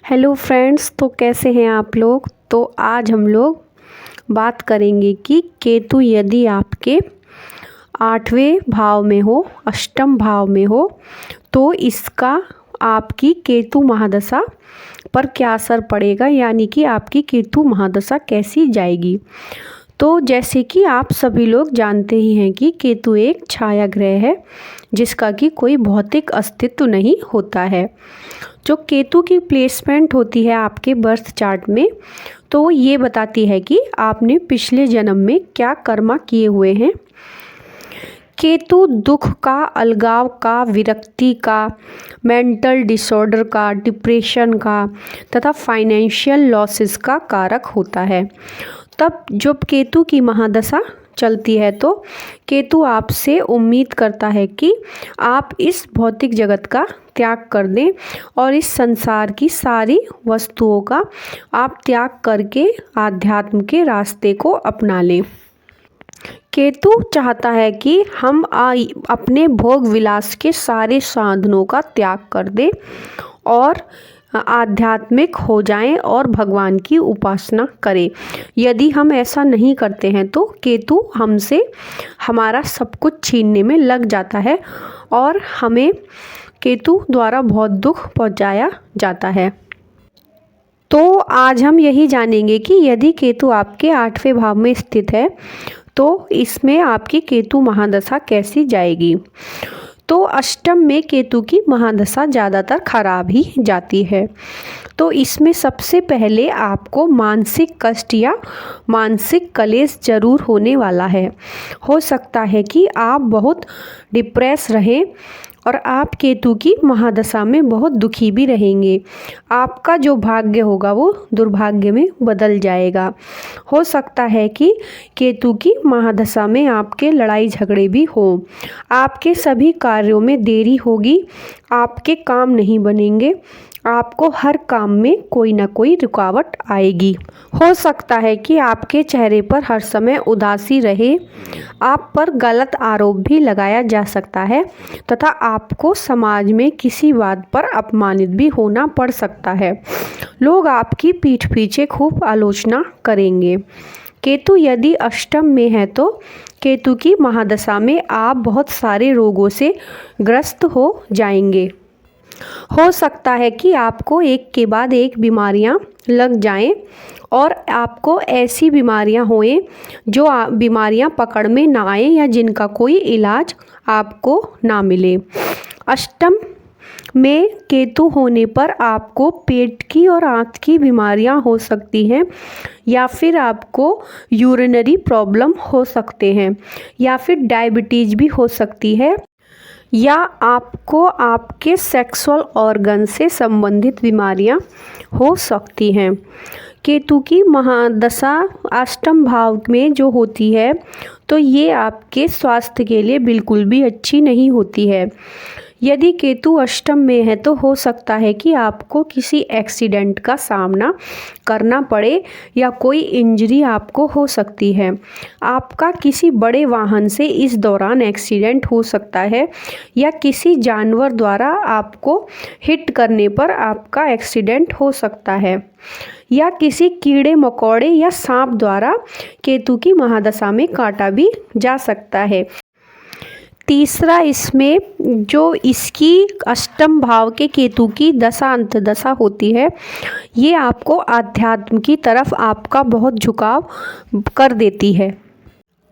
Hello friends, तो कैसे हैं आप लोग। तो आज हम लोग बात करेंगे कि केतु यदि आपके 8वें भाव में हो, अष्टम भाव में हो, तो इसका आपकी केतु महादशा पर क्या असर पड़ेगा, यानी कि आपकी केतु महादशा कैसी जाएगी। तो जैसे कि आप सभी लोग जानते ही हैं कि केतु एक छाया ग्रह है जिसका कि कोई भौतिक अस्तित्व नहीं होता है। जो केतु की प्लेसमेंट होती है आपके बर्थ चार्ट में, तो ये बताती है कि आपने पिछले जन्म में क्या कर्मा किए हुए हैं। केतु दुख का, अलगाव का, विरक्ति का, मेंटल डिसऑर्डर का, डिप्रेशन का तथा फाइनेंशियल लॉसेस का कारक होता है। तब जब केतु की महादशा चलती है तो केतु आपसे उम्मीद करता है कि आप इस भौतिक जगत का त्याग कर दें और इस संसार की सारी वस्तुओं का आप त्याग करके आध्यात्म के रास्ते को अपना लें। केतु चाहता है कि हम अपने भोग विलास के सारे साधनों का त्याग कर दें और आध्यात्मिक हो जाएं और भगवान की उपासना करें। यदि हम ऐसा नहीं करते हैं तो केतु हमसे हमारा सब कुछ छीनने में लग जाता है और हमें केतु द्वारा बहुत दुख पहुंचाया जाता है। तो आज हम यही जानेंगे कि यदि केतु आपके 8वें भाव में स्थित है तो इसमें आपकी केतु महादशा कैसी जाएगी। तो अष्टम में केतु की महादशा ज़्यादातर खराब ही जाती है। तो इसमें सबसे पहले आपको मानसिक कष्ट या मानसिक कलेश जरूर होने वाला है। हो सकता है कि आप बहुत डिप्रेस रहें और आप केतु की महादशा में बहुत दुखी भी रहेंगे। आपका जो भाग्य होगा वो दुर्भाग्य में बदल जाएगा। हो सकता है कि केतु की महादशा में आपके लड़ाई झगड़े भी हों, आपके सभी कार्यों में देरी होगी, आपके काम नहीं बनेंगे, आपको हर काम में कोई ना कोई रुकावट आएगी। हो सकता है कि आपके चेहरे पर हर समय उदासी रहे, आप पर गलत आरोप भी लगाया जा सकता है तथा आपको समाज में किसी बात पर अपमानित भी होना पड़ सकता है। लोग आपकी पीठ पीछे खूब आलोचना करेंगे। केतु यदि अष्टम में है तो केतु की महादशा में आप बहुत सारे रोगों से ग्रस्त हो जाएंगे। हो सकता है कि आपको एक के बाद एक बीमारियां लग जाएं और आपको ऐसी बीमारियां होएं जो बीमारियां पकड़ में ना आए या जिनका कोई इलाज आपको ना मिले। अष्टम में केतु होने पर आपको पेट की और आंत की बीमारियां हो सकती हैं या फिर आपको यूरिनरी प्रॉब्लम हो सकते हैं या फिर डायबिटीज भी हो सकती है या आपको आपके सेक्सुअल ऑर्गन से संबंधित बीमारियां हो सकती हैं। केतु की महादशा अष्टम भाव में जो होती है तो ये आपके स्वास्थ्य के लिए बिल्कुल भी अच्छी नहीं होती है। यदि केतु अष्टम में है तो हो सकता है कि आपको किसी एक्सीडेंट का सामना करना पड़े या कोई इंजरी आपको हो सकती है। आपका किसी बड़े वाहन से इस दौरान एक्सीडेंट हो सकता है या किसी जानवर द्वारा आपको हिट करने पर आपका एक्सीडेंट हो सकता है या किसी कीड़े मकोड़े या सांप द्वारा केतु की महादशा में काटा भी जा सकता है। तीसरा, इसमें जो इसकी अष्टम भाव के केतु की दशा अंतदशा होती है ये आपको आध्यात्म की तरफ आपका बहुत झुकाव कर देती है।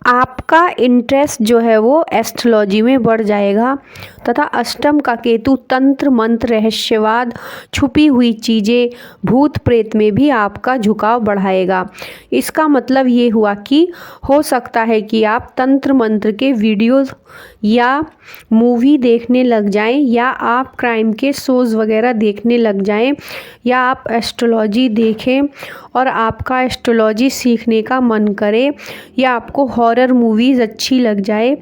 आपका इंटरेस्ट जो है वो एस्ट्रोलॉजी में बढ़ जाएगा तथा अष्टम का केतु तंत्र मंत्र, रहस्यवाद, छुपी हुई चीज़ें, भूत प्रेत में भी आपका झुकाव बढ़ाएगा। इसका मतलब ये हुआ कि हो सकता है कि आप तंत्र मंत्र के वीडियोस या मूवी देखने लग जाएं या आप क्राइम के शोज़ वगैरह देखने लग जाएं या आप एस्ट्रोलॉजी देखें और आपका एस्ट्रोलॉजी सीखने का मन करे या आपको हॉरर मूवीज़ अच्छी लग जाए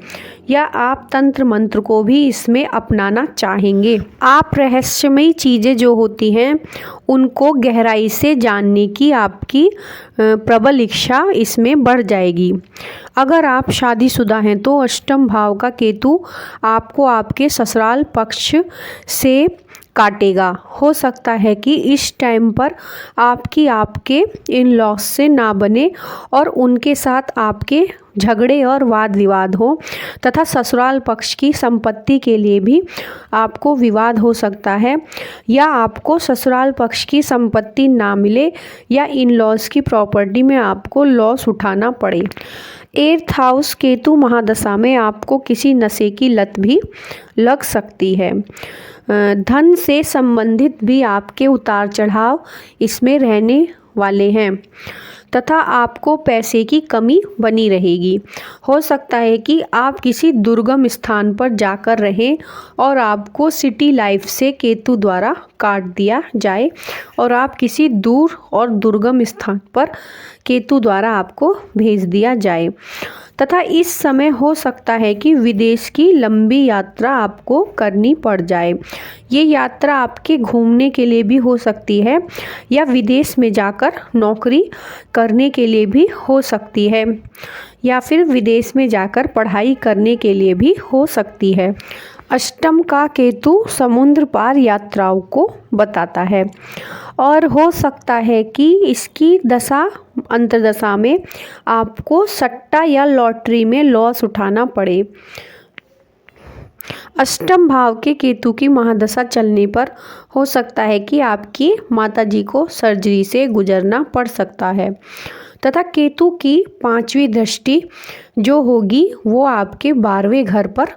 या आप तंत्र मंत्र को भी इसमें अपनाना चाहेंगे। आप रहस्यमयी चीज़ें जो होती हैं उनको गहराई से जानने की आपकी प्रबल इच्छा इसमें बढ़ जाएगी। अगर आप शादीशुदा हैं तो अष्टम भाव का केतु आपको आपके ससुराल पक्ष से काटेगा। हो सकता है कि इस टाइम पर आपके इन लॉस से ना बने और उनके साथ आपके झगड़े और वाद विवाद हो, तथा ससुराल पक्ष की संपत्ति के लिए भी आपको विवाद हो सकता है, या आपको ससुराल पक्ष की संपत्ति ना मिले, या इन लॉस की प्रॉपर्टी में आपको लॉस उठाना पड़े। 8th हाउस केतु महादशा में आपको किसी नशे की लत भी लग सकती है। धन से संबंधित भी आपके उतार चढ़ाव इसमें रहने वाले हैं, तथा आपको पैसे की कमी बनी रहेगी। हो सकता है कि आप किसी दुर्गम स्थान पर जाकर रहें और आपको सिटी लाइफ से केतु द्वारा काट दिया जाए, और आप किसी दूर और दुर्गम स्थान पर केतु द्वारा आपको भेज दिया जाए। तथा इस समय हो सकता है कि विदेश की लंबी यात्रा आपको करनी पड़ जाए। ये यात्रा आपके घूमने के लिए भी हो सकती है, या विदेश में जाकर नौकरी करने के लिए भी हो सकती है, या फिर विदेश में जाकर पढ़ाई करने के लिए भी हो सकती है। अष्टम का केतु समुद्र पार यात्राओं को बताता है, और हो सकता है कि इसकी दशा अंतर्दशा में आपको सट्टा या लॉटरी में लॉस उठाना पड़े। अष्टम भाव के केतु की महादशा चलने पर हो सकता है कि आपकी माताजी को सर्जरी से गुजरना पड़ सकता है, तथा केतु की 5वीं दृष्टि जो होगी वो आपके 12वें घर पर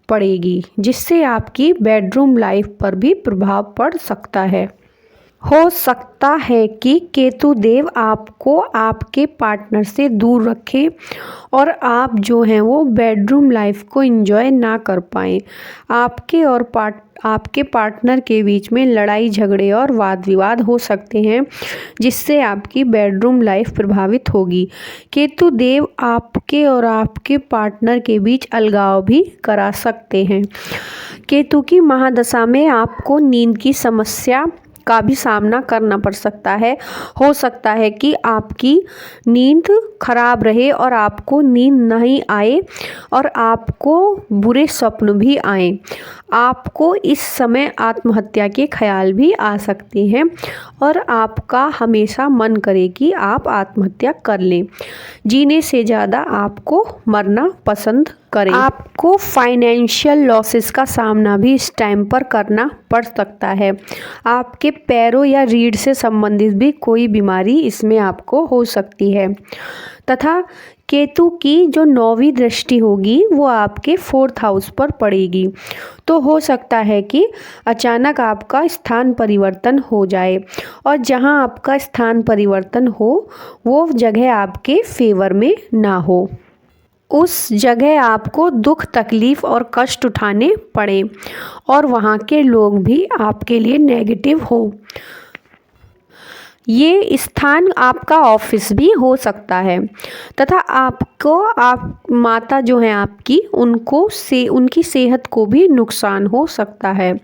पड़ेगी, जिससे आपकी बेडरूम लाइफ पर भी प्रभाव पड़ सकता है। हो सकता है कि केतु देव आपको आपके पार्टनर से दूर रखें और आप जो हैं वो बेडरूम लाइफ को एंजॉय ना कर पाएँ। आपके पार्टनर के बीच में लड़ाई झगड़े और वाद विवाद हो सकते हैं, जिससे आपकी बेडरूम लाइफ प्रभावित होगी। केतु देव आपके और आपके पार्टनर के बीच अलगाव भी करा सकते हैं। केतु की महादशा में आपको नींद की समस्या का भी सामना करना पड़ सकता है। हो सकता है कि आपकी नींद खराब रहे और आपको नींद नहीं आए और आपको बुरे स्वप्न भी आए। आपको इस समय आत्महत्या के ख्याल भी आ सकते हैं और आपका हमेशा मन करे कि आप आत्महत्या कर लें। जीने से ज़्यादा आपको मरना पसंद करें। आपको फाइनेंशियल लॉसेस का सामना भी इस टाइम पर करना पड़ सकता है। आपके पैरों या रीढ़ से संबंधित भी कोई बीमारी इसमें आपको हो सकती है, तथा केतु की जो 9वीं दृष्टि होगी वो आपके 4th हाउस पर पड़ेगी। तो हो सकता है कि अचानक आपका स्थान परिवर्तन हो जाए, और जहां आपका स्थान परिवर्तन हो वो जगह आपके फेवर में ना हो, उस जगह आपको दुख तकलीफ़ और कष्ट उठाने पड़े और वहाँ के लोग भी आपके लिए नेगेटिव हो। ये स्थान आपका ऑफिस भी हो सकता है, तथा आप माता जो हैं आपकी उनकी सेहत को भी नुकसान हो सकता है,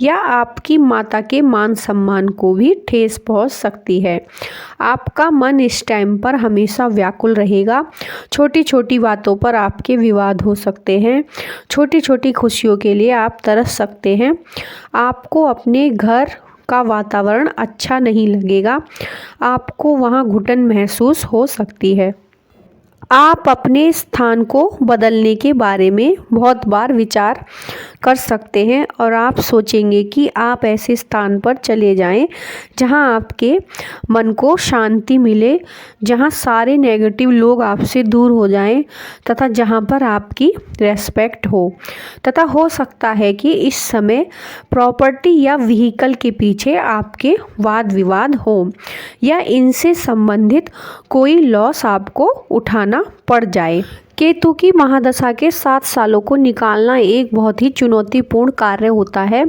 या आपकी माता के मान सम्मान को भी ठेस पहुंच सकती है। आपका मन इस टाइम पर हमेशा व्याकुल रहेगा। छोटी छोटी बातों पर आपके विवाद हो सकते हैं। छोटी छोटी खुशियों के लिए आप तरस सकते हैं। आपको अपने घर का वातावरण अच्छा नहीं लगेगा। आपको वहाँ घुटन महसूस हो सकती है। आप अपने स्थान को बदलने के बारे में बहुत बार विचार कर सकते हैं और आप सोचेंगे कि आप ऐसे स्थान पर चले जाएं जहां आपके मन को शांति मिले, जहां सारे नेगेटिव लोग आपसे दूर हो जाएं, तथा जहां पर आपकी रेस्पेक्ट हो। तथा हो सकता है कि इस समय प्रॉपर्टी या व्हीकल के पीछे आपके वाद विवाद हो, या इनसे संबंधित कोई लॉस आपको उठाना पड़ जाए। केतु की महादशा के 7 सालों को निकालना एक बहुत ही चुनौतीपूर्ण कार्य होता है,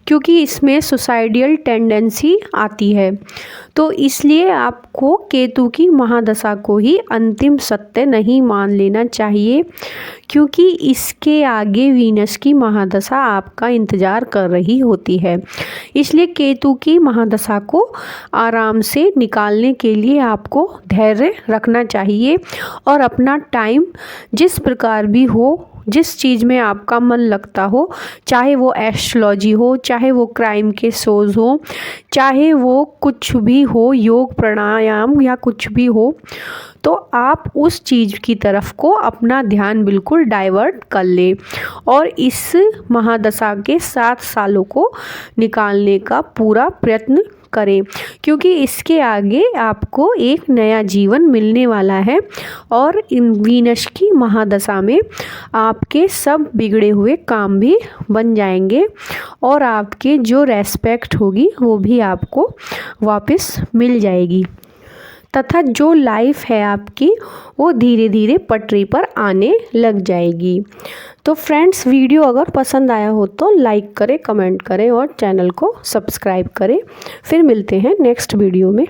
क्योंकि इसमें सुसाइडियल टेंडेंसी आती है। तो इसलिए आपको केतु की महादशा को ही अंतिम सत्य नहीं मान लेना चाहिए, क्योंकि इसके आगे वीनस की महादशा आपका इंतज़ार कर रही होती है। इसलिए केतु की महादशा को आराम से निकालने के लिए आपको धैर्य रखना चाहिए और अपना टाइम जिस प्रकार भी हो जिस चीज़ में आपका मन लगता हो, चाहे वो एस्ट्रोलॉजी हो, चाहे वो क्राइम के शोज़ हो, चाहे वो कुछ भी हो, योग प्राणायाम या कुछ भी हो, तो आप उस चीज़ की तरफ को अपना ध्यान बिल्कुल डाइवर्ट कर ले और इस महादशा के 7 सालों को निकालने का पूरा प्रयत्न करें, क्योंकि इसके आगे आपको एक नया जीवन मिलने वाला है और इन वीनस की महादशा में आपके सब बिगड़े हुए काम भी बन जाएंगे और आपके जो रेस्पेक्ट होगी वो भी आपको वापस मिल जाएगी तथा जो लाइफ है आपकी वो धीरे धीरे पटरी पर आने लग जाएगी। तो फ्रेंड्स, वीडियो अगर पसंद आया हो तो लाइक करें, कमेंट करें और चैनल को सब्सक्राइब करें। फिर मिलते हैं नेक्स्ट वीडियो में।